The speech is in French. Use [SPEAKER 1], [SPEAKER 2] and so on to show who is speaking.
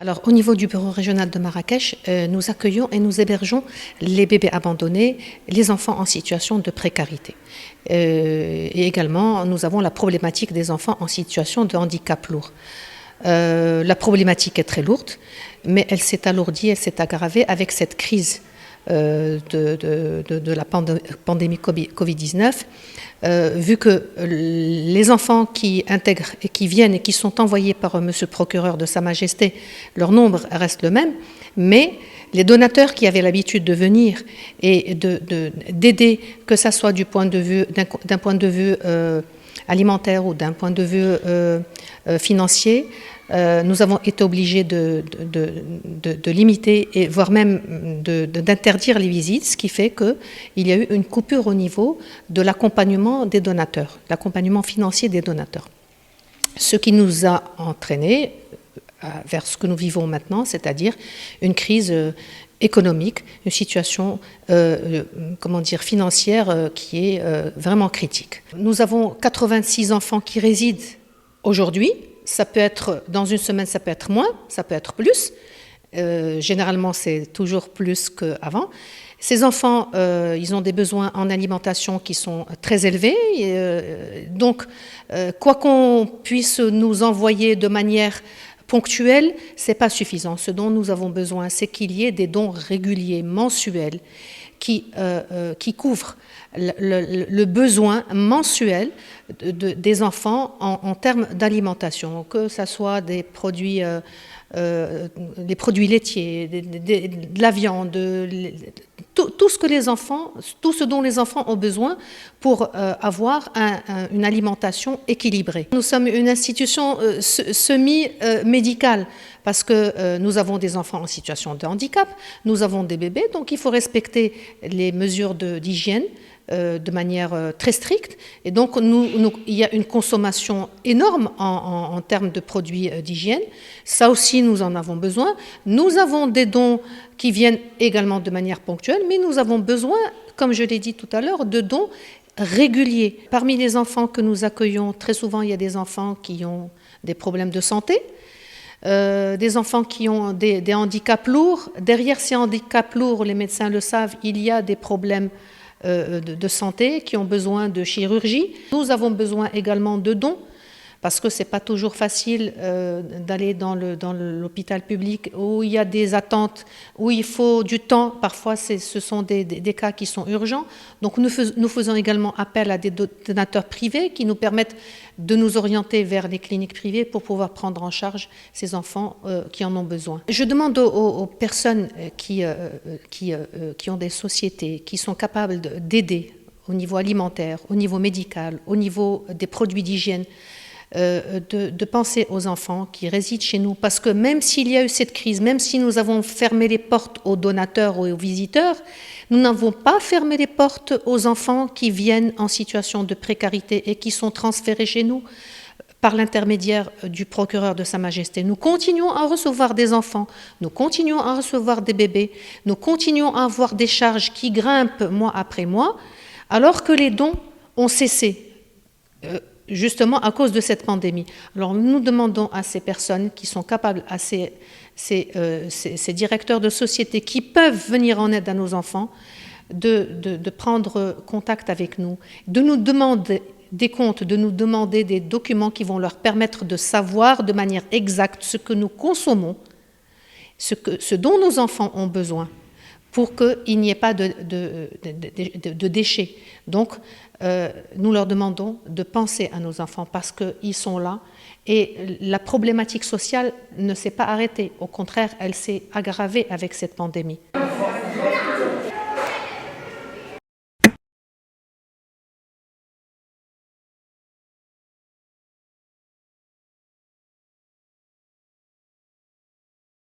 [SPEAKER 1] Alors, au niveau du bureau régional de Marrakech, nous accueillons et nous hébergeons les bébés abandonnés, les enfants en situation de précarité. Et également, nous avons la problématique des enfants en situation de handicap lourd. La problématique est très lourde, mais elle s'est alourdie, elle s'est aggravée avec cette crise de la pandémie Covid-19, vu que les enfants qui intègrent et qui viennent et qui sont envoyés par monsieur le procureur de Sa Majesté, leur nombre reste le même, mais les donateurs qui avaient l'habitude de venir et d'aider, que ce soit d'un point de vue alimentaire ou d'un point de vue financier, nous avons été obligés de limiter et voire même d'interdire les visites, ce qui fait qu'il y a eu une coupure au niveau de l'accompagnement des donateurs, l'accompagnement financier des donateurs. Ce qui nous a entraîné vers ce que nous vivons maintenant, c'est-à-dire une crise économique, une situation financière qui est vraiment critique. Nous avons 86 enfants qui résident aujourd'hui. Ça peut être, dans une semaine, ça peut être moins, ça peut être plus. Généralement, c'est toujours plus qu'avant. Ces enfants, ils ont des besoins en alimentation qui sont très élevés. Donc, quoi qu'on puisse nous envoyer de manière ponctuelle, ce n'est pas suffisant. Ce dont nous avons besoin, c'est qu'il y ait des dons réguliers, mensuels, qui couvrent le besoin mensuel des enfants en termes d'alimentation, que ce soit des produits laitiers, de la viande, tout ce dont les enfants ont besoin pour avoir une alimentation équilibrée. Nous sommes une institution semi-médicale parce que nous avons des enfants en situation de handicap, nous avons des bébés, donc il faut respecter les mesures d'hygiène de manière très stricte. Et donc, il y a une consommation énorme en termes de produits d'hygiène. Ça aussi, nous en avons besoin. Nous avons des dons qui viennent également de manière ponctuelle, mais nous avons besoin, comme je l'ai dit tout à l'heure, de dons réguliers. Parmi les enfants que nous accueillons, très souvent, il y a des enfants qui ont des problèmes de santé, des enfants qui ont des handicaps lourds. Derrière ces handicaps lourds, les médecins le savent, il y a des problèmes de santé qui ont besoin de chirurgie. Nous avons besoin également de dons parce que ce n'est pas toujours facile d'aller dans l'hôpital public où il y a des attentes, où il faut du temps. Parfois, ce sont des cas qui sont urgents. Donc, nous faisons également appel à des donateurs privés qui nous permettent de nous orienter vers les cliniques privées pour pouvoir prendre en charge ces enfants qui en ont besoin. Je demande aux personnes qui ont des sociétés, qui sont capables d'aider au niveau alimentaire, au niveau médical, au niveau des produits d'hygiène, de penser aux enfants qui résident chez nous, parce que même s'il y a eu cette crise, même si nous avons fermé les portes aux donateurs ou aux visiteurs, nous n'avons pas fermé les portes aux enfants qui viennent en situation de précarité et qui sont transférés chez nous par l'intermédiaire du procureur de Sa Majesté. Nous continuons à recevoir des enfants, nous continuons à recevoir des bébés, nous continuons à avoir des charges qui grimpent mois après mois, alors que les dons ont cessé. Justement à cause de cette pandémie. Alors nous demandons à ces personnes qui sont capables, à ces directeurs de société qui peuvent venir en aide à nos enfants, de prendre contact avec nous, de nous demander des comptes, de nous demander des documents qui vont leur permettre de savoir de manière exacte ce que nous consommons, ce dont nos enfants ont besoin, pour qu'il n'y ait pas de déchets. Donc, nous leur demandons de penser à nos enfants parce qu'ils sont là et la problématique sociale ne s'est pas arrêtée. Au contraire, elle s'est aggravée avec cette pandémie.